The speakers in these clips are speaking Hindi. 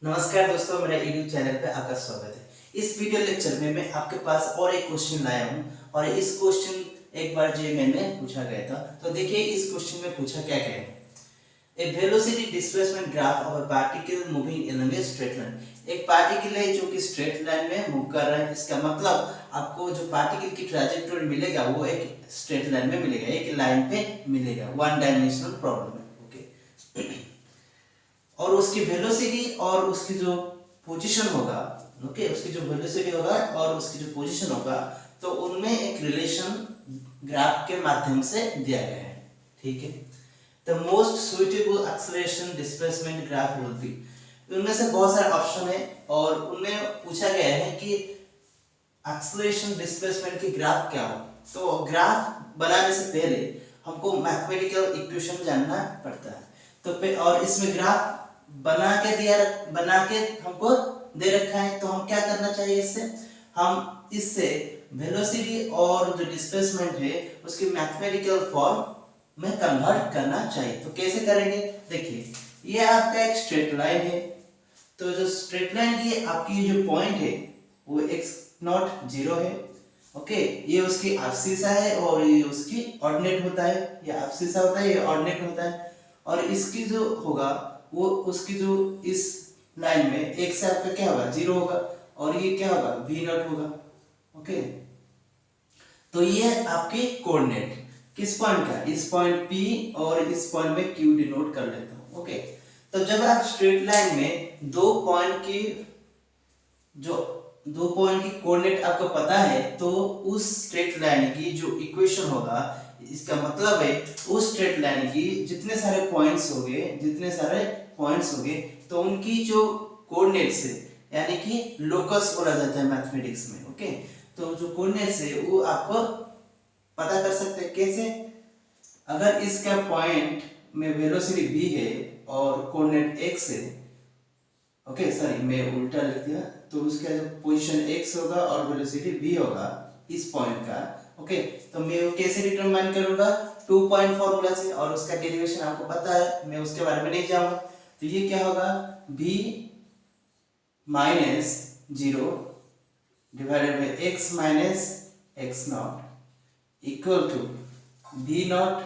नमस्कार दोस्तों, मेरा यूट्यूब चैनल पे आपका स्वागत है। इस वीडियो लेक्चर में मैं आपके पास और एक क्वेश्चन लाया हूँ और इस क्वेश्चन एक बार जेईई में पूछा गया था। तो देखिए इस क्वेश्चन में पूछा क्या गया है। A velocity displacement graph of a particle moving along a straight line. एक पार्टिकल है जो कि स्ट्रेट लाइन में मूव कर रहा है। इसका मतलब आपको जो पार्टिकल की ट्रैजेक्टोरी मिलेगा वो एक स्ट्रेट लाइन में मिलेगा, एक लाइन पे मिलेगा, वन डायमेंशनल प्रॉब्लम है। ओके और उसकी वेलोसिटी और उसकी जो पोजीशन होगा, ओके उसकी जो वेलोसिटी होगा और उसकी जो पोजीशन होगा, तो उनमें एक रिलेशन ग्राफ के माध्यम से दिया गया है। ठीक है, the most suitable acceleration displacement graph will be. उनमें से बहुत सारे ऑप्शन है और उनमें पूछा गया है कि एक्सेलरेशन डिस्प्लेसमेंट की ग्राफ क्या हो। तो ग्राफ बनाने से पहले हमको मैथमेटिकल इक्वेशन जानना पड़ता है। तो और इसमें ग्राफ बना के हमको दे रखा है, तो हम क्या करना चाहिए इससे, हम इससे वेलोसिटी और जो डिस्प्लेसमेंट है उसकी मैथमेटिकल फॉर्म में कन्वर्ट करना चाहिए। तो कैसे करेंगे, देखिए ये आपका एक स्ट्रेट लाइन है। तो जो स्ट्रेट लाइन की आपकी जो पॉइंट है वो x नॉट 0 है। ओके, ये उसकी एब्सिसा है और ये उसकी ऑर्डिनेट होता है। ये एब्सिसा होता है, ये ऑर्डिनेट होता है। और इसकी जो होगा वो उसकी जो इस लाइन में एक से आपका क्या होगा 0 होगा और ये क्या होगा v नॉट होगा। ओके, तो ये आपके कोऑर्डिनेट किस पॉइंट का, इस पॉइंट P और इस पॉइंट में Q डिनोट कर लेता हूं। ओके, तो जब आप स्ट्रेट लाइन में दो पॉइंट की कोऑर्डिनेट आपको पता है, तो उस स्ट्रेट लाइन की जो इक्वेशन होगा, इसका मतलब है उस स्ट्रेट लाइन की जितने सारे पॉइंट्स होंगे तो उनकी जो कोऑर्डिनेट्स है, यानी कि लोकस बोला जाता है मैथमेटिक्स में। ओके, तो जो कोऑर्डिनेट्स है वो आपको पता कर सकते हैं कैसे, अगर इसका पॉइंट में वेलोसिटी v है और कोऑर्डिनेट x है। ओके सॉरी, मैं उल्टा लिख दिया। तो उसका जो पोजीशन x होगा और वेलोसिटी v होगा इस पॉइंट का। ओके, तो मैं वो कैसे डिटरमाइन करूंगा, 2 पॉइंट फार्मूला से, और उसका डेरिवेशन आपको पता है, मैं उसके बारे में नहीं जाऊंगा। तो ये क्या होगा, v minus 0 divided by x minus x not equal to v not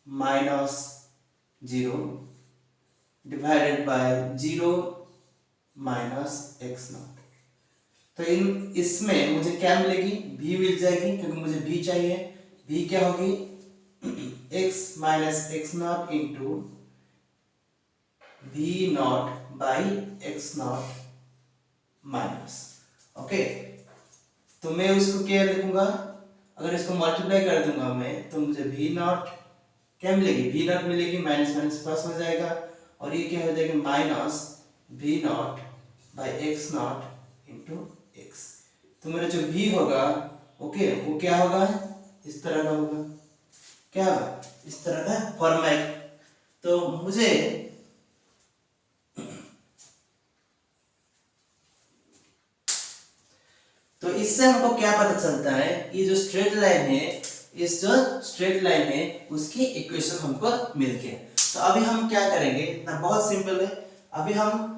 minus 0 divided by 0 minus x not. तो इसमें मुझे क्या मिलेगी, v मिल जाएगी, क्योंकि मुझे v चाहिए। v क्या होगी, x minus x not into v not by x not minus. Okay, तो मैं उसको क्या लिखूंगा, अगर इसको मल्टीप्लाई कर दूंगा मैं, तो मुझे v नॉट क्या मिलेगी, v नॉट मिलेगी, माइनस माइनस प्लस हो जाएगा और ये क्या हो जाएगा minus v not by x not into x। तो मेरा जो v होगा, ओके, वो क्या होगा, इस तरह का होगा, क्या होगा, इस तरह का फॉर्मेट। तो मुझे तो इससे हमको क्या पता चलता है, ये जो स्ट्रेट लाइन है, इस जो स्ट्रेट लाइन है उसकी इक्वेशन हमको मिल गया। तो अभी हम क्या करेंगे ना, बहुत सिंपल है। अभी हम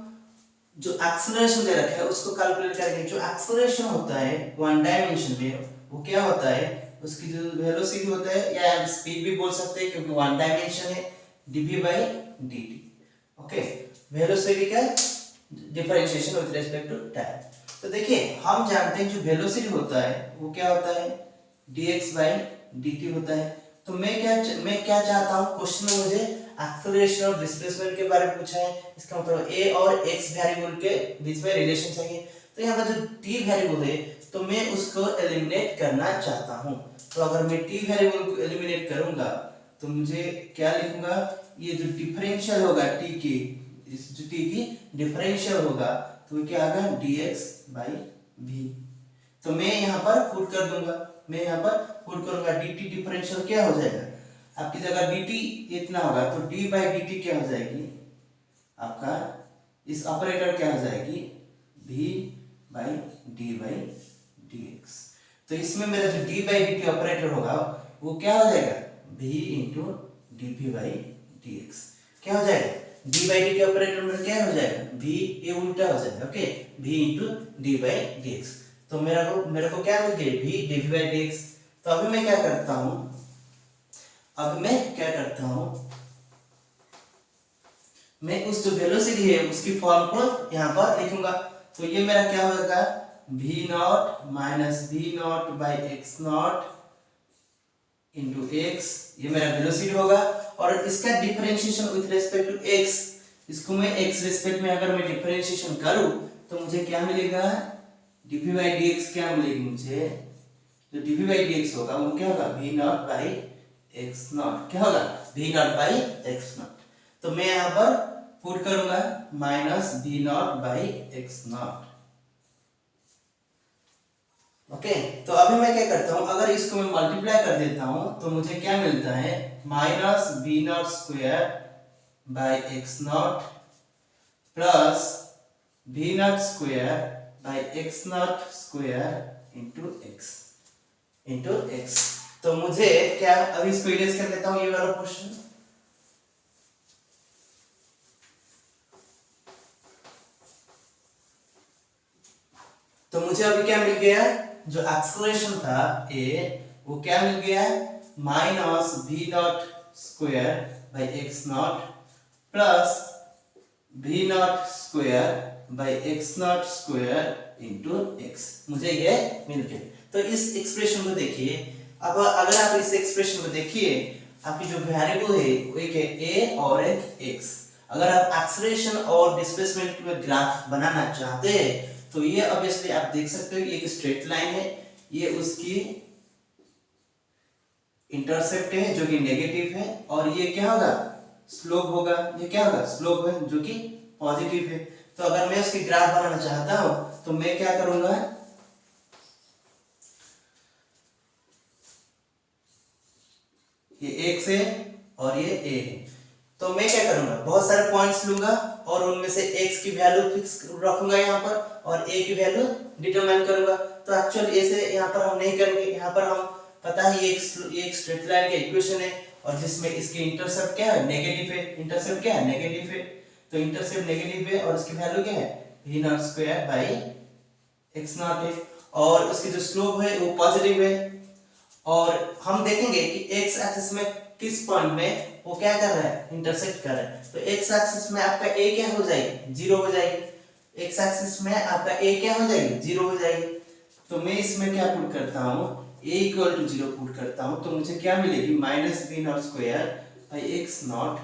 जो एक्सेलरेशन दे रखा है उसको कैलकुलेट करेंगे। जो एक्सेलरेशन होता है वन डायमेंशन में, वो क्या होता है, उसकी जो वेलोसिटी होता है, या हम स्पीड भी बोल सकते हैं क्योंकि वन डायमेंशन है, dv by dt। Okay, velocity का differentiation with respect to time. तो देखिए हम जानते हैं जो वेलोसिटी होता है वो क्या होता है, dx by dt होता है। तो मैं क्या चाहता हूँ, क्वेश्चन में मुझे एक्सेलरेशन और डिस्प्लेसमेंट के बारे में पूछा है। इसका मतलब a और x वेरिएबल के बीच में रिलेशन चाहिए। तो यहाँ पर जो t वेरिएबल है तो मैं उसको एलिमिनेट करना चाहता हूँ। तो अगर मैं t वेरिएबल को एलिमिनेट करूंगा तो मुझे क्या लिखूंगा, ये जो डिफरेंशियल होगा t की, इस जो t की डिफरेंशियल होगा तो क्या आएगा dx by v। तो मैं यहाँ पर पुट कर दूंगा, मैं यहाँ पर पुट करूंगा, dt डिफरेंशियल क्या हो जाएगा, आपकी जगह dt इतना होगा तो d by dt क्या हो जाएगी, आपका इस ऑपरेटर क्या हो जाएगी, v by d by dx। तो इसमें मेरा जो d by dt ऑपरेटर होगा वो क्या हो जाएगा, v into dp by dx। क्या हो जाएगा, D by D T operator में क्या हो जाएगा, v, ये उल्टा हो जाएगा, okay, v into D by D x. तो मेरे को क्या मिल गया, v D by D x. तो अभी मैं क्या करता हूँ, मैं उस जो वेलोसिटी है उसकी फॉर्म को यहाँ पर लिखूंगा। तो ये मेरा क्या होगा, v not minus v not by x not into x, ये मेरा वेलोसिटी होगा। और इसका differentiation with respect to x, इसको मैं x रेस्पेक्ट में अगर मैं डिफरेंशिएशन करूं तो मुझे क्या मिलेगा, dv बाई dx क्या मिलेगी मुझे, जो dv बाई dx होगा वो क्या होगा, v not by x not, क्या होगा, v not by x not. तो मैं यहाँ पर पुट करूंगा minus v not by x not, okay. तो अभी मैं क्या करता हूं, अगर इसको मैं मल्टीप्लाई कर देता हूं तो मुझे क्या मिलता है, minus v not square by x not plus v not square by x not square into x. तो मुझे क्या, अभी इसको इरेज कर लेता हूं ये वाला क्वेश्चन। तो मुझे अभी क्या मिल गया, जो एक्सेलरेशन था a वो क्या मिल गया, minus v not square by x not plus v not square by x not square into x, मुझे ये मिल गया। तो इस एक्सप्रेशन को देखिए, अब अगर आप इस एक्सप्रेशन को देखिए, आपकी जो वेरिएबल है वो एक है a और एक x। अगर आप एक्सेलरेशन और डिस्प्लेसमेंट में ग्राफ बनाना चाहते हैं तो ये ऑब्वियसली आप देख सकते हो, ये एक स्ट्रेट लाइन है, ये उसकी इंटरसेप्ट है जो कि नेगेटिव है, और ये क्या होगा, स्लोप होगा, ये क्या होगा, स्लोप है जो कि पॉजिटिव है। तो अगर मैं उसकी ग्राफ बनाना चाहता हूं तो मैं क्या करूंगा, ये x है और ये a है। तो मैं क्या करूंगा, बहुत सारे पॉइंट्स लूंगा और उनमें से x की वैल्यू फिक्स रखूंगा यहाँ पर और a की वैल्यू डिटरमाइन करूंगा। तो एक्चुअली ऐसे यहाँ पर हम नहीं करेंगे, यहाँ पर हम पता है ये एक स्ट्रेट लाइन का इक्वेशन है और जिसमें इसकी इंटरसेप्ट क्या है, नेगेटिव है, इंटरसेप्ट क्या है, नेगेटिव है। तो इंटरसेप्ट नेगेटिव है और इसकी वैल्यू क्या है, v not square by x not है, और उसकी जो स्लोप है वो पॉजिटिव है। और हम देखेंगे कि x एक्सिस में किस पॉइंट में वो क्या कर रहा है, इंटरसेक्ट कर रहा है। तो x एक्सिस में आपका a क्या हो जाएगी, जीरो हो जाएगी। x एक्सिस में आपका a क्या हो जाएगी, जीरो हो जाएगी। तो मैं इसमें क्या पुट करता हूँ, a equal to zero put करता हूँ, तो मुझे क्या मिलेगी, minus v not square by x not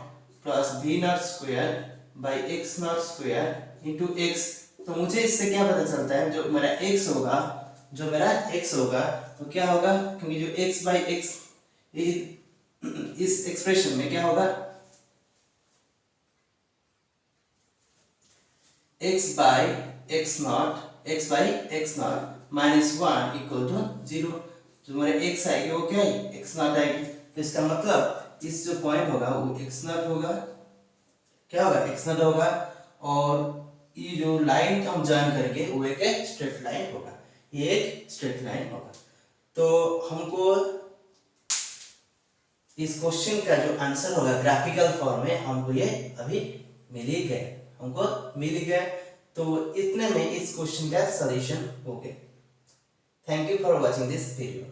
plus v not square by x not square into x. तो मुझे इससे क्या पता चलता है, जो मेरा x होगा तो क्या होगा, क्योंकि जो x बाई एक्स इस एक्सप्रेशन में क्या होगा, x by x not minus 1 equal to 0। जो मेरा x आएगी वो क्या है, x नॉट आएगी। तो इसका मतलब इस जो पॉइंट होगा वो x नॉट होगा, क्या होगा, x नॉट होगा, और ये जो लाइन हम जॉइन करेंगे वो एक स्ट्रेट लाइन होगा, ये एक स्ट्रेट लाइन होगा। तो हमको इस क्वेश्चन का जो आंसर होगा ग्राफिकल फॉर्म में हमको ये अभी मिल ही गया। तो इतने में इस क्वेश्चन का सॉल्यूशन हो गया। Thank you for watching this video.